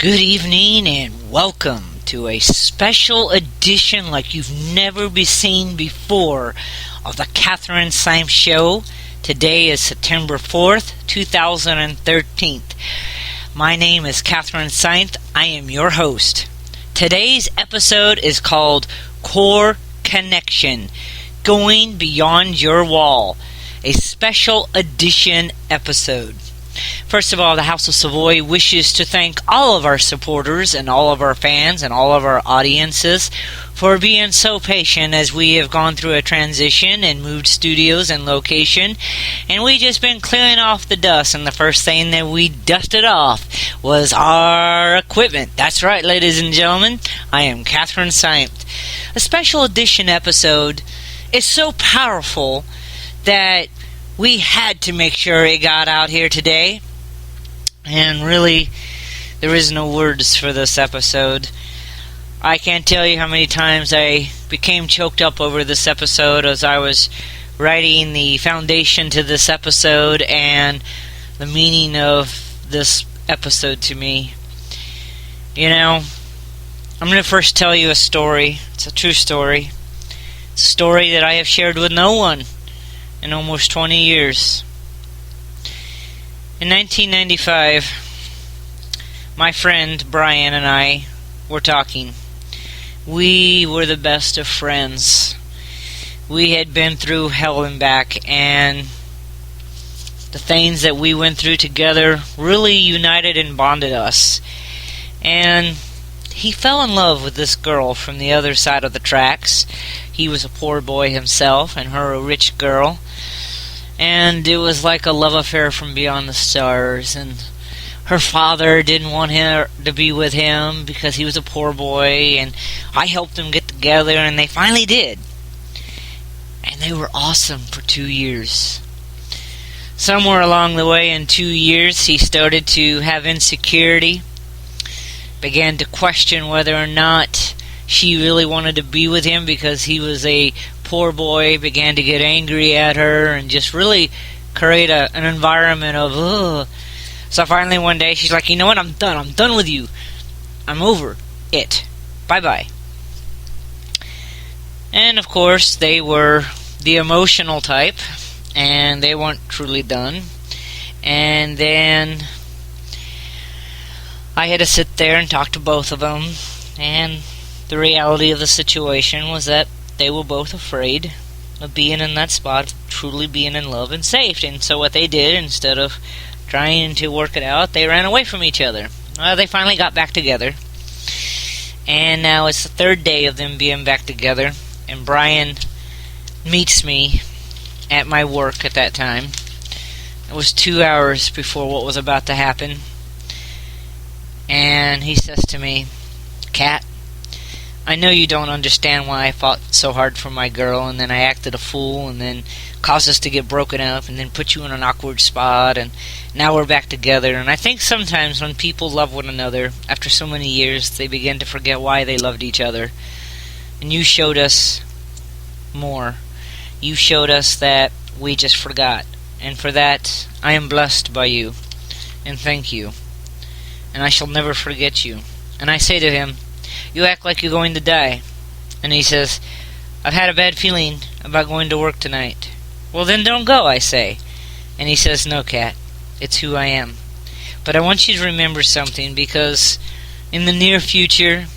Good evening and welcome to a special edition like you've never been seen before of the Katherine Symthe Show. Today is September 4th, 2013. My name is Katherine Symthe. I am your host. Today's episode is called Core Connection, Going Beyond Your Wall, a special edition episode. First of all, the House of SVOI wishes to thank all of our supporters and all of our fans and all of our audiences for being so patient as we have gone through a transition and moved studios and location, and we just been clearing off the dust, and the first thing that we dusted off was our equipment. That's right, ladies and gentlemen, I am Katherine Symthe. A special edition episode is so powerful that we had to make sure it got out here today. And really, there is no words for this episode. I can't tell you how many times I became choked up over this episode as I was writing the foundation to this episode and the meaning of this episode to me. You know, I'm going to first tell you a story. It's a true story. It's a story that I have shared with no one in almost 20 years. In 1995, my friend Brian and I were talking. We were the best of friends. We had been through hell and back, and the things that we went through together really united and bonded us. And he fell in love with this girl from the other side of the tracks. He was a poor boy himself, and her a rich girl. And it was like a love affair from beyond the stars. And her father didn't want her to be with him because he was a poor boy. And I helped them get together, and they finally did. And they were awesome for 2 years. Somewhere along the way in 2 years, he started to have insecurity. Began to question whether or not she really wanted to be with him because he was a poor boy. Began to get angry at her and just really create an environment of ugh. So finally one day she's like, you know what, I'm done with you. I'm over it. Bye-bye. And of course they were the emotional type, and they weren't truly done. And then I had to sit there and talk to both of them, and the reality of the situation was that they were both afraid of being in that spot, of truly being in love and safe. And so what they did, instead of trying to work it out, they ran away from each other. Well, they finally got back together, and now it's the third day of them being back together, and Brian meets me at my work at that time. It was 2 hours before what was about to happen. And he says to me, Kat, I know you don't understand why I fought so hard for my girl, and then I acted a fool, and then caused us to get broken up, and then put you in an awkward spot, and now we're back together. And I think sometimes when people love one another, after so many years, they begin to forget why they loved each other. And you showed us more. You showed us that we just forgot. And for that, I am blessed by you. And thank you. And I shall never forget you. And I say to him, you act like you're going to die. And he says, I've had a bad feeling about going to work tonight. Well, then don't go, I say. And he says, no, Kat, it's who I am. But I want you to remember something, because in the near future,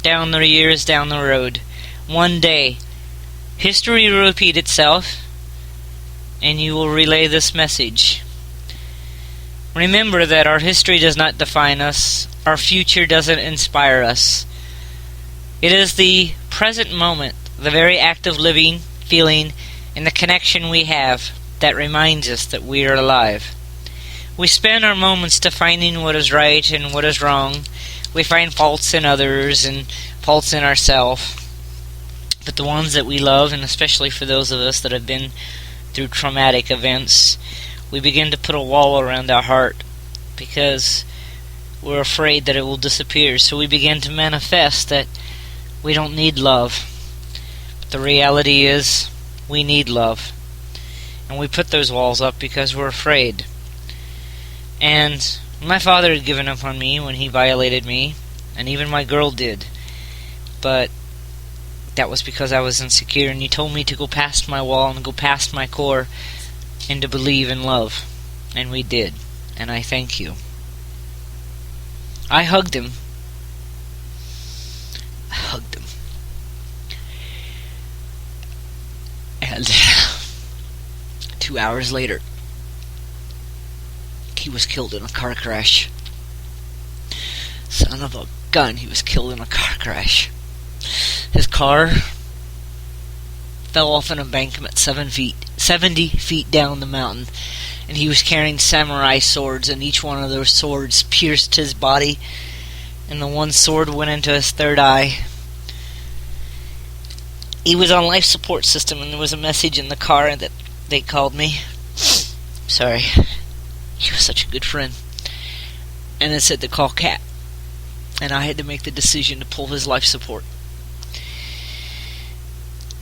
down the years, down the road, one day, history will repeat itself, and you will relay this message. Remember that our history does not define us. Our future doesn't inspire us. It is the present moment, the very act of living, feeling, and the connection we have that reminds us that we are alive. We spend our moments defining what is right and what is wrong. We find faults in others and faults in ourselves. But the ones that we love, and especially for those of us that have been through traumatic events, we begin to put a wall around our heart because we're afraid that it will disappear. So we begin to manifest that we don't need love. But the reality is we need love. And we put those walls up because we're afraid. And My father had given up on me when he violated me, and even my girl did. But that was because I was insecure, and he told me to go past my wall and go past my core and to believe in love. And we did. And I thank you. I hugged him. And 2 hours later, he was killed in a car crash. Son of a gun, he was killed in a car crash. His car fell off an embankment 70 feet down the mountain, and he was carrying samurai swords, and each one of those swords pierced his body, and the one sword went into his third eye. He was on life support system, and there was a message in the car that they called me. Sorry. He was such a good friend. And it said to call Kat. And I had to make the decision to pull his life support.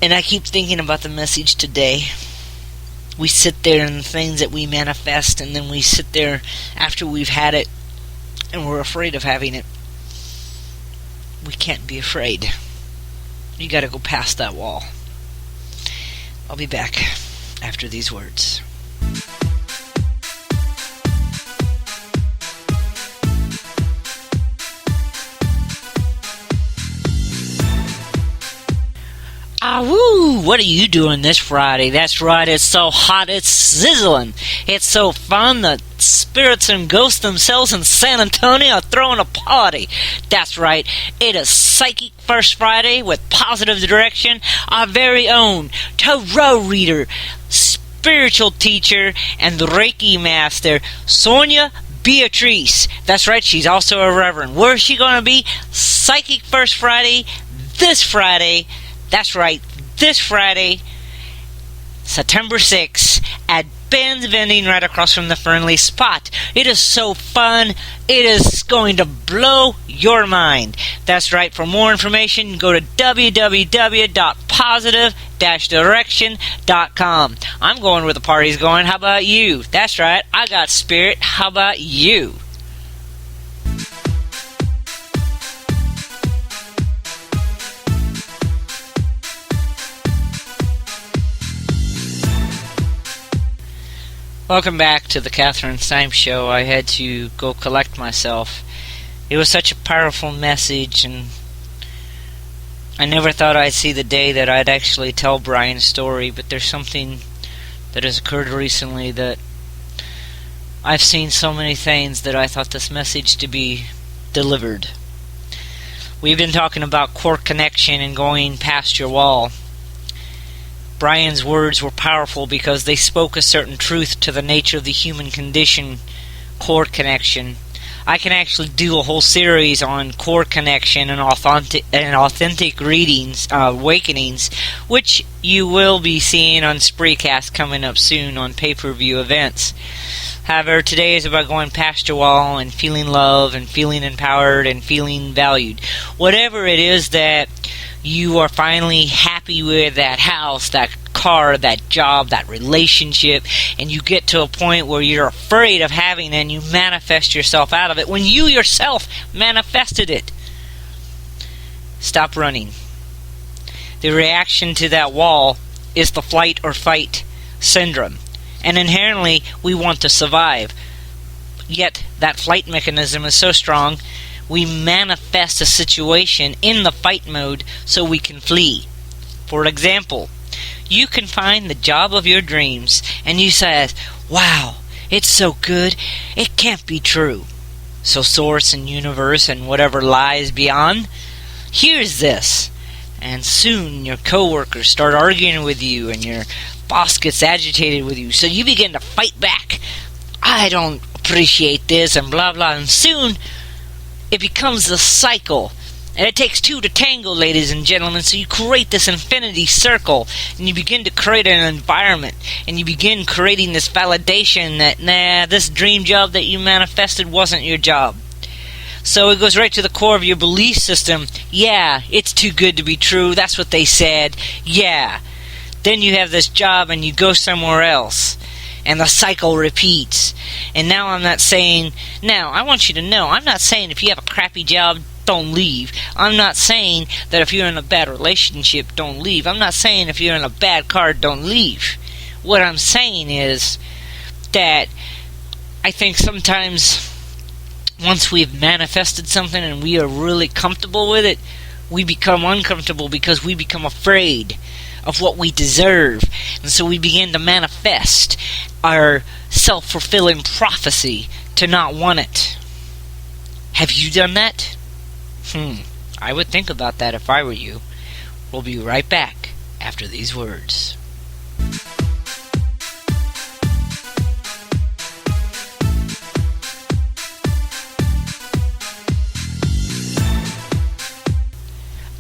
And I keep thinking about the message today. We sit there and the things that we manifest, and then we sit there after we've had it, and we're afraid of having it. We can't be afraid. You gotta go past that wall. I'll be back after these words. Woo! What are you doing this Friday? That's right, it's so hot, it's sizzling. It's so fun, the spirits and ghosts themselves in San Antonio are throwing a party. That's right, it is Psychic First Friday with Positive Direction, our very own tarot reader, spiritual teacher, and Reiki master, Sonia Beatrice. That's right, she's also a reverend. Where is she going to be? Psychic First Friday, this Friday. That's right, this Friday, September 6th, at Ben's Vending right across from the Friendly Spot. It is so fun. It is going to blow your mind. That's right, for more information, go to www.positive-direction.com. I'm going where the party's going. How about you? That's right, I got spirit. How about you? Welcome back to the Katherine Symthe Show. I had to go collect myself. It was such a powerful message, and I never thought I'd see the day that I'd actually tell Brian's story, but there's something that has occurred recently that I've seen so many things that I thought this message to be delivered. We've been talking about core connection and going past your wall. Brian's words were powerful because they spoke a certain truth to the nature of the human condition, core connection. I can actually do a whole series on core connection and authentic readings, awakenings, which you will be seeing on Spreaker coming up soon on pay-per-view events. However, today is about going past your wall and feeling love and feeling empowered and feeling valued. Whatever it is that you are finally happy with, that house, that car, that job, that relationship, and you get to a point where you're afraid of having it and you manifest yourself out of it when you yourself manifested it. Stop running. The reaction to that wall is the flight or fight syndrome. And inherently, we want to survive. Yet, that flight mechanism is so strong, we manifest a situation in the fight mode so we can flee. For example, you can find the job of your dreams, and you say, wow, it's so good, it can't be true. So source and universe and whatever lies beyond, here's this. And soon your coworkers start arguing with you, and your boss gets agitated with you, so you begin to fight back. I don't appreciate this, and blah blah, and soon it becomes a cycle. And it takes two to tango, ladies and gentlemen, so you create this infinity circle, and you begin to create an environment, and you begin creating this validation that, this dream job that you manifested wasn't your job. So it goes right to the core of your belief system. Yeah, it's too good to be true, that's what they said. Yeah. Then you have this job and you go somewhere else. and the cycle repeats. And now I want you to know, I'm not saying if you have a crappy job, don't leave. I'm not saying that if you're in a bad relationship, don't leave. I'm not saying if you're in a bad car, don't leave. What I'm saying is that I think sometimes once we've manifested something and we are really comfortable with it, we become uncomfortable because we become afraid of what we deserve. And so we begin to manifest our self-fulfilling prophecy to not want it. Have you done that? I would think about that if I were you. We'll be right back after these words.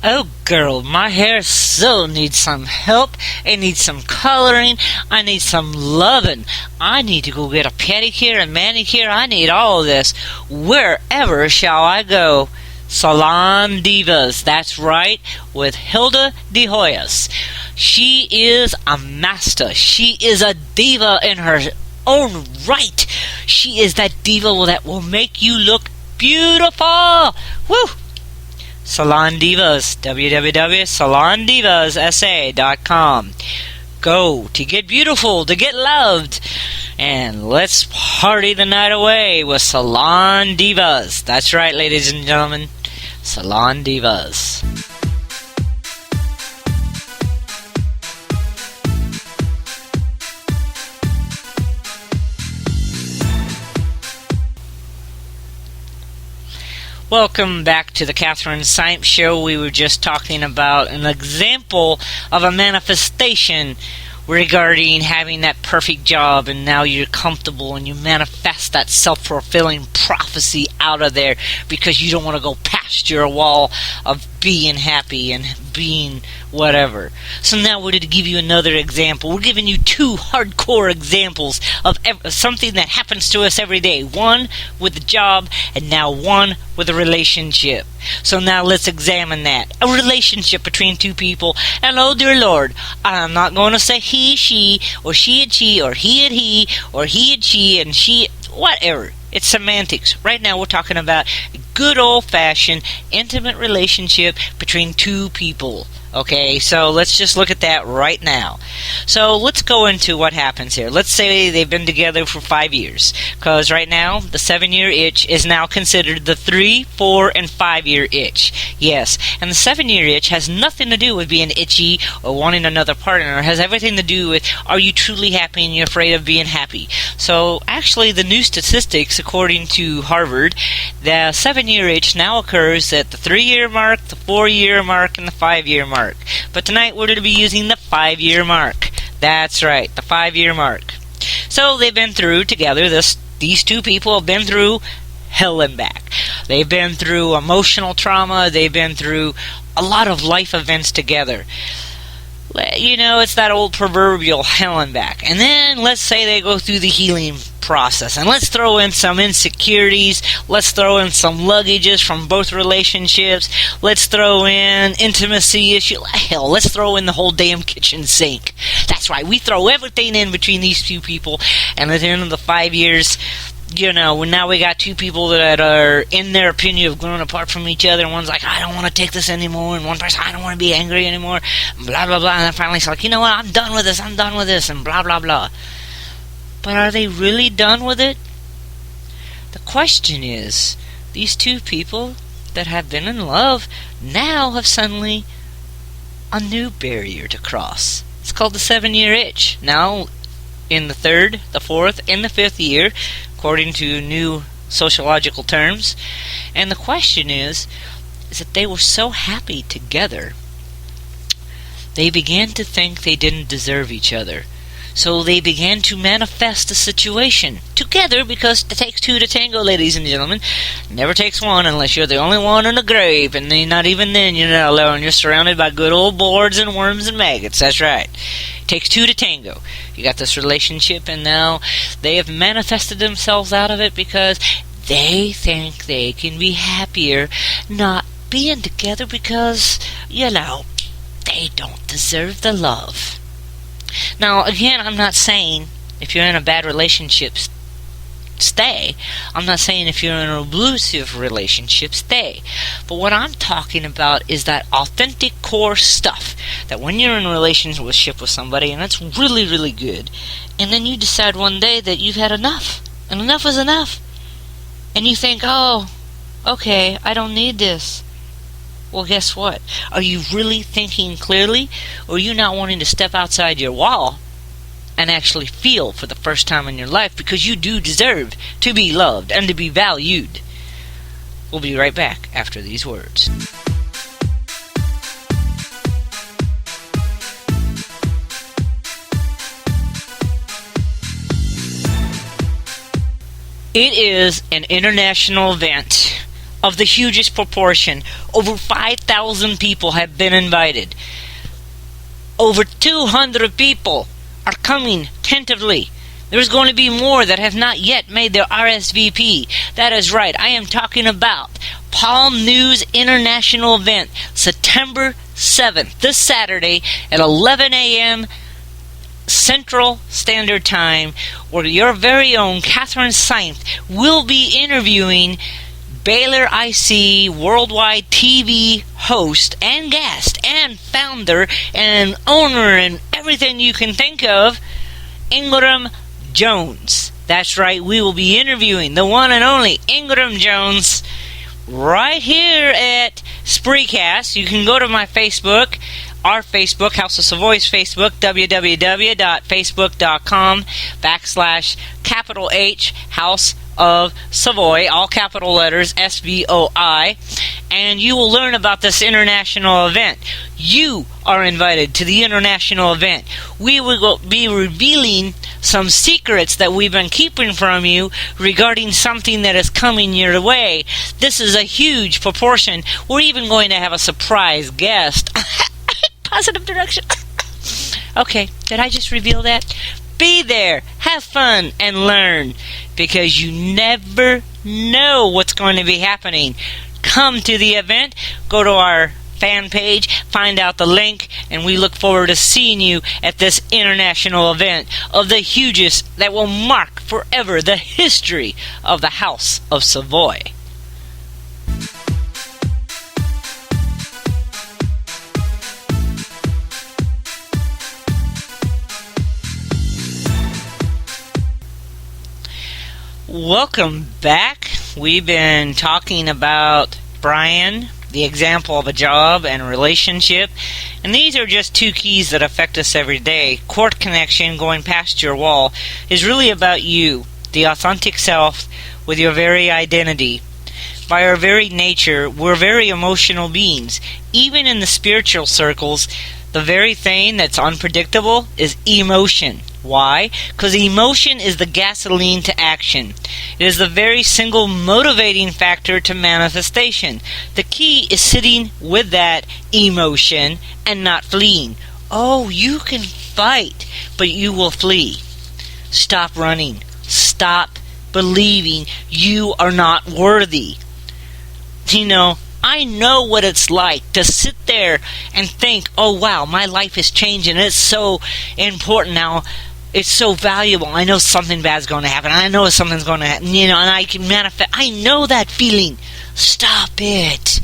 Oh girl, my hair so needs some help. It needs some coloring. I need some loving. I need to go get a pedicure and manicure. I need all of this. Wherever shall I go? Salon Divas. That's right, with Hilda de Hoyos. She is a master. She is a diva in her own right. She is that diva that will make you look beautiful. Woo! Salon Divas, www.salondivasa.com. Go to get beautiful, to get loved, and let's party the night away with Salon Divas. That's right, ladies and gentlemen, Salon Divas. Welcome back to the Katherine Symthe Show. We were just talking about an example of a manifestation regarding having that perfect job, and now you're comfortable and you manifest that self-fulfilling prophecy out of there because you don't want to go past your wall of being happy and being whatever. So now we're going to give you another example. We're giving you two hardcore examples of something that happens to us every day. One with a job, and now one with a relationship. So now let's examine that. A relationship between two people. And oh dear Lord, I'm not going to say he, she, or she and she, or he and he, or he and she, and she, whatever. It's semantics. Right now we're talking about a good old-fashioned intimate relationship between two people. Okay, so let's just look at that right now. So let's go into what happens here. Let's say they've been together for 5 years, because right now the 7-year itch is now considered the 3, 4, and 5-year itch. Yes, and the 7-year itch has nothing to do with being itchy or wanting another partner. It has everything to do with, are you truly happy and you're afraid of being happy? So actually the new statistics, according to Harvard, the 7-year itch now occurs at the 3-year mark, the 4-year mark, and the 5-year mark. But tonight we're going to be using the 5-year mark. That's right, the 5-year mark. So they've been through together, these two people have been through hell and back. They've been through emotional trauma. They've been through a lot of life events together. You know, it's that old proverbial hell and back. And then let's say they go through the healing process. And let's throw in some insecurities. Let's throw in some luggages from both relationships. Let's throw in intimacy issues. Hell, let's throw in the whole damn kitchen sink. That's right. We throw everything in between these two people. And at the end of the 5 years, you know, now we got two people that are, in their opinion, of growing apart from each other. And one's like, I don't want to take this anymore. And one person, I don't want to be angry anymore. Blah, blah, blah. And then finally it's like, you know what, I'm done with this. And blah, blah, blah. But are they really done with it? The question is, these two people that have been in love now have suddenly a new barrier to cross. It's called the 7-year itch. Now, in the 3rd, the 4th, and the 5th year, according to new sociological terms. And the question is that they were so happy together, they began to think they didn't deserve each other. So they began to manifest a situation together, because it takes two to tango, ladies and gentlemen. It never takes one unless you're the only one in the grave, and then not even then you're not alone. You're surrounded by good old boards and worms and maggots. That's right. It takes two to tango. You got this relationship, and now they have manifested themselves out of it because they think they can be happier not being together because, you know, they don't deserve the love. Now, again, I'm not saying if you're in a bad relationship, stay. I'm not saying if you're in an abusive relationship, stay. But what I'm talking about is that authentic core stuff that when you're in a relationship with somebody and it's really, really good, and then you decide one day that you've had enough, and enough is enough, and you think, oh, okay, I don't need this. Well, guess what? Are you really thinking clearly, or are you not wanting to step outside your wall and actually feel for the first time in your life, because you do deserve to be loved and to be valued? We'll be right back after these words. It is an international event of the hugest proportion. Over 5,000 people have been invited. Over 200 people are coming tentatively. There's going to be more that have not yet made their RSVP. That is right. I am talking about Palm News International Event, September 7th, this Saturday at 11 a.m. Central Standard Time, where your very own Katherine Symthe will be interviewing Baylor IC worldwide TV host and guest and founder and owner and everything you can think of, Ingram Jones. That's right, we will be interviewing the one and only Ingram Jones right here at Spreaker. You can go to my Facebook, our Facebook, House of Savoy's Facebook, www.facebook.com/H House of Savoy, all capital letters, SVOI, and you will learn about this international event. You are invited to the international event. We will be revealing some secrets that we've been keeping from you regarding something that is coming your way. This is a huge proportion. We're even going to have a surprise guest. Positive direction. Okay, did I just reveal that? Be there, have fun, and learn, because you never know what's going to be happening. Come to the event, go to our fan page, find out the link, and we look forward to seeing you at this international event of the hugest that will mark forever the history of the House of Savoy. Welcome back. We've been talking about Brian, the example of a job and a relationship, and these are just two keys that affect us every day. Core connection, going past your wall, is really about you, the authentic self with your very identity. By our very nature, we're very emotional beings. Even in the spiritual circles, the very thing that's unpredictable is emotion. Why? Because emotion is the gasoline to action. It is the very single motivating factor to manifestation. The key is sitting with that emotion and not fleeing. Oh, you can fight, but you will flee. Stop running. Stop believing you are not worthy. You know, I know what it's like to sit there and think, oh wow, my life is changing. It's so important now. It's so valuable. I know something bad's going to happen. I know something's going to happen, and I can manifest. I know that feeling. Stop it.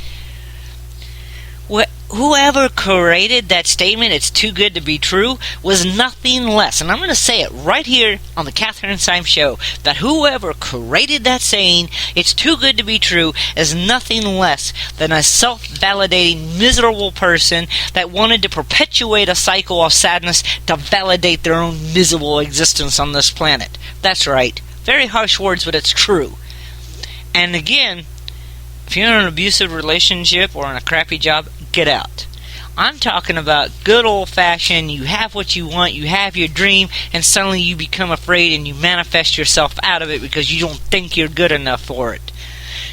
Whoever created that statement, it's too good to be true, was nothing less, and I'm going to say it right here on the Katherine Symthe Show, that whoever created that saying, it's too good to be true, is nothing less than a self-validating, miserable person that wanted to perpetuate a cycle of sadness to validate their own miserable existence on this planet. That's right. Very harsh words, but it's true. And again, if you're in an abusive relationship or in a crappy job, get out. I'm talking about good old-fashioned, you have what you want, you have your dream, and suddenly you become afraid and you manifest yourself out of it because you don't think you're good enough for it.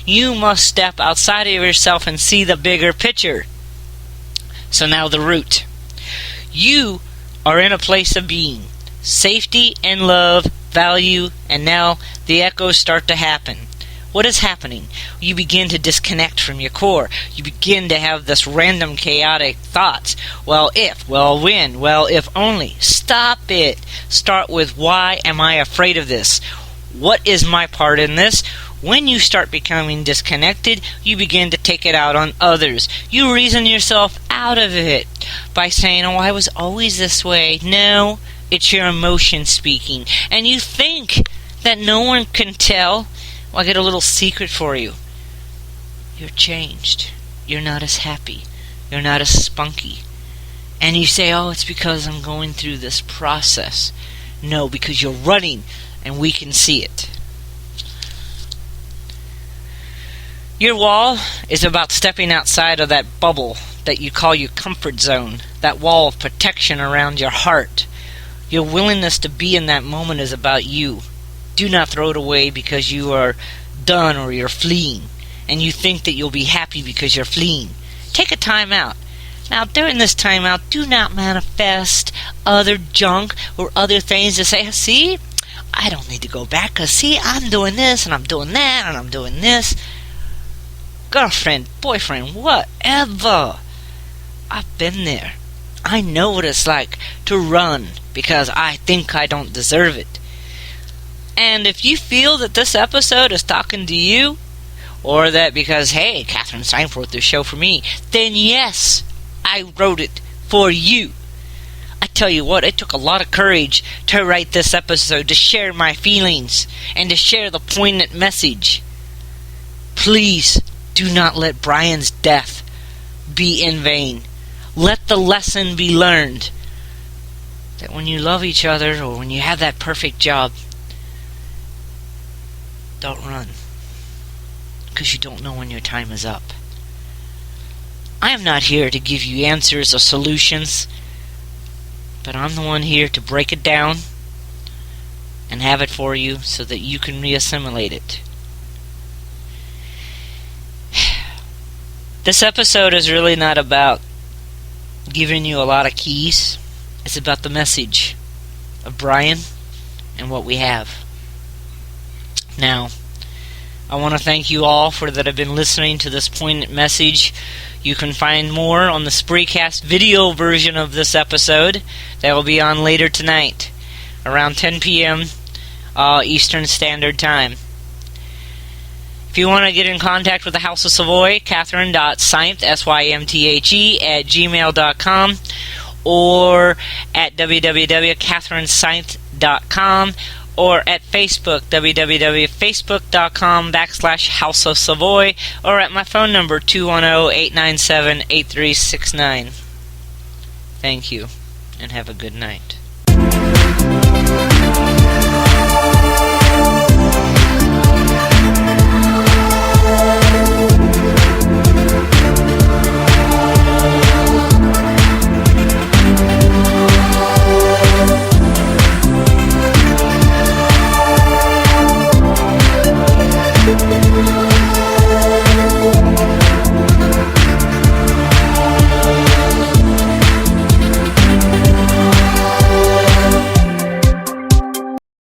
You must step outside of yourself and see the bigger picture. So now the root. You are in a place of being. Safety and love, value, and now the echoes start to happen. what is happening? You begin to disconnect from your core. You begin to have this random chaotic thoughts. Well, if, well, when, well, if only. Stop it. Start with, why am I afraid of this? What is my part in this? When you start becoming disconnected, you begin to take it out on others. You reason yourself out of it by saying, oh, I was always this way. No, it's your emotion speaking. And you think that no one can tell. Well, I got a little secret for you. You're changed. You're not as happy. You're not as spunky. And you say, oh, it's because I'm going through this process. No, because you're running and we can see it. Your wall is about stepping outside of that bubble that you call your comfort zone, that wall of protection around your heart. Your willingness to be in that moment is about you. Do not throw it away because you are done or you're fleeing, and you think that you'll be happy because you're fleeing. Take a time out. Now, during this time out, do not manifest other junk or other things to say, see, I don't need to go back because, see, I'm doing this and I'm doing that and I'm doing this. Girlfriend, boyfriend, whatever. I've been there. I know what it's like to run because I think I don't deserve it. And if you feel that this episode is talking to you, or that because, hey, Katherine Symthe wrote this show for me, then yes, I wrote it for you. I tell you what, it took a lot of courage to write this episode, to share my feelings, and to share the poignant message. Please do not let Brian's death be in vain. Let the lesson be learned that when you love each other, or when you have that perfect job, don't run, because you don't know when your time is up. I am not here to give you answers or solutions, but I'm the one here to break it down and have it for you so that you can re-assimilate it. This episode is really not about giving you a lot of keys. It's about the message of Brian and what we have. Now, I want to thank you all for that have been listening to this poignant message. You can find more on the Spreaker video version of this episode that will be on later tonight, around 10 p.m. Eastern Standard Time. If you want to get in contact with the House of Savoy, Katherine.Symthe, Symthe, at gmail.com, or at www.katherinesymthe.com, or at Facebook, www.facebook.com/House of Savoy, or at my phone number, 210-897-8369. Thank you, and have a good night. Thank you.